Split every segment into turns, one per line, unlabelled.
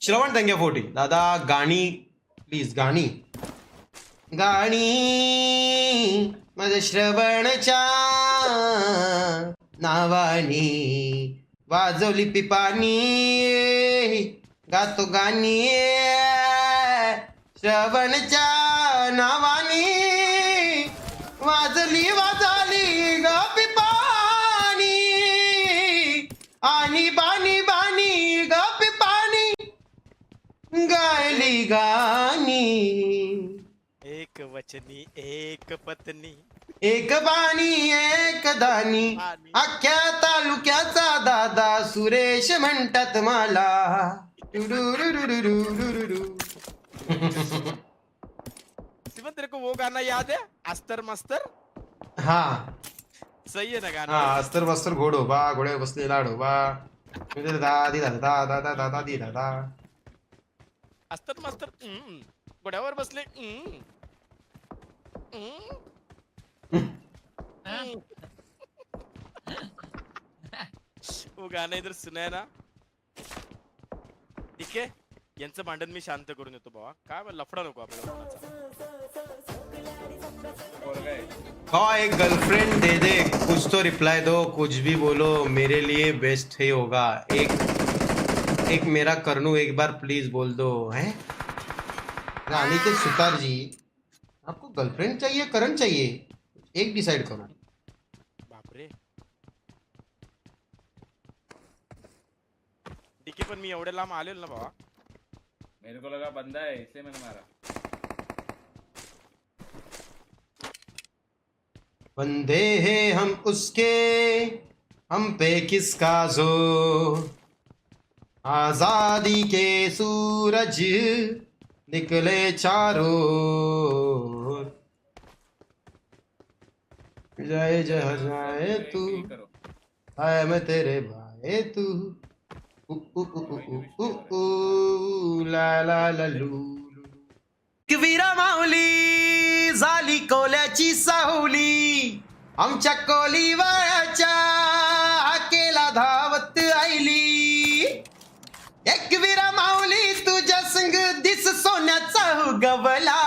श्रवण तंग्या 40 दादा गाणी प्लीज गाणी गाणी माझ्या श्रवणच्या नावानी वाजवली पिपानी गातो गाणी श्रवणच्या नावानी वाजली ग पिपानी आणि बानी बानी ग पिपानी गायली गाणी
एक वचनी एक पत्नी
एक बाणी एक दानी अख्ख्या तालुक्याचा दादा सुरेश म्हणतात मला
सिमन तेरे को वो गाना याद है अस्तर मस्तर
हा
सही है ना
हा
गाना
अस्तर बस्तर घोडोबा घोड्यावर बसले लाडोबा दादी दादा दादा दादा दी दादा
अस्तर मस्तर घोड्यावर बसले वो गाना इधर सुनाय ना ठीक आहे यांचं भांडण मी शांत करून येतो बाबा काय लफडा नको आपल्याला
हाँ एक गर्लफ्रेंड दे दे कुछ तो रिप्लाई दो कुछ भी बोलो मेरे लिए बेस्ट ही होगा एक मेरा करनू एक बार प्लीज बोल दो है रानी के सुतार जी आपको गर्लफ्रेंड चाहिए करण चाहिए एक डिसाइड करो
बापरे डीके पण मी एवढे लांब आलेलो ना बाबा
मेरे को लगा बंदा है इसलिए मैंने मारा
बंदे हैं हम उसके हम पे किसका जोर आजादी के सूरज निकले चारों ओर। जाए जहाँ जाए तू
करो
आए मैं तेरे भाई तू उ उ उ उ उ उ उ ला ला ला लू वीरा माऊली झाली कोल्याची साहुली आमच्या कोलीवाळ्याच्या हाकेला धावत आईली एक वीरा माऊली तुझ्या संग दिस सोन्याचा गवला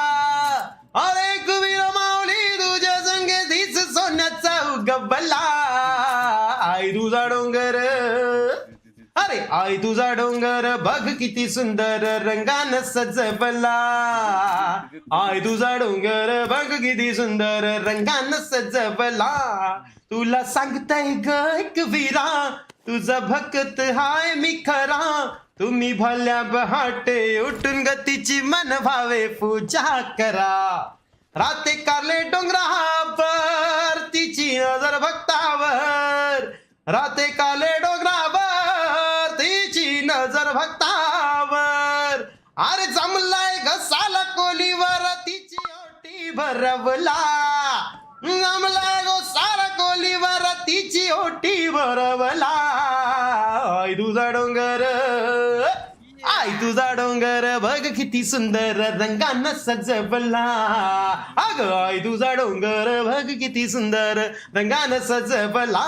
अरे एक वीरा माऊली तुझ्या संग दिस सोन्याचा गवला आई तुझा डोंगर अरे आई तुझा डोंगर बघ किती सुंदर रंगान सजवला आई तुझा डोंगर बघ किती सुंदर रंगान सजवला तुला सांगताय ग एक वीरा तुझा भक्त हाय मी खरा तुम्ही भल्या बहाटे उठून गतीची मन भावे पूजा करा राते कारले डोंगरावर तिची नजर भक्तावर राते काले डोंगरावर तिची नजर भक्तावर अरे जमलाय घसाला कोलीवर तिची ओटी भरवला जमलाय घसाला कोलीवर तिची ओटी भरवला आई तुझा डोंगर आई तुझा डोंगर बघ किती सुंदर रंगानं सजवला अग आई तुझा डोंगर बघ किती सुंदर रंगानं सजवला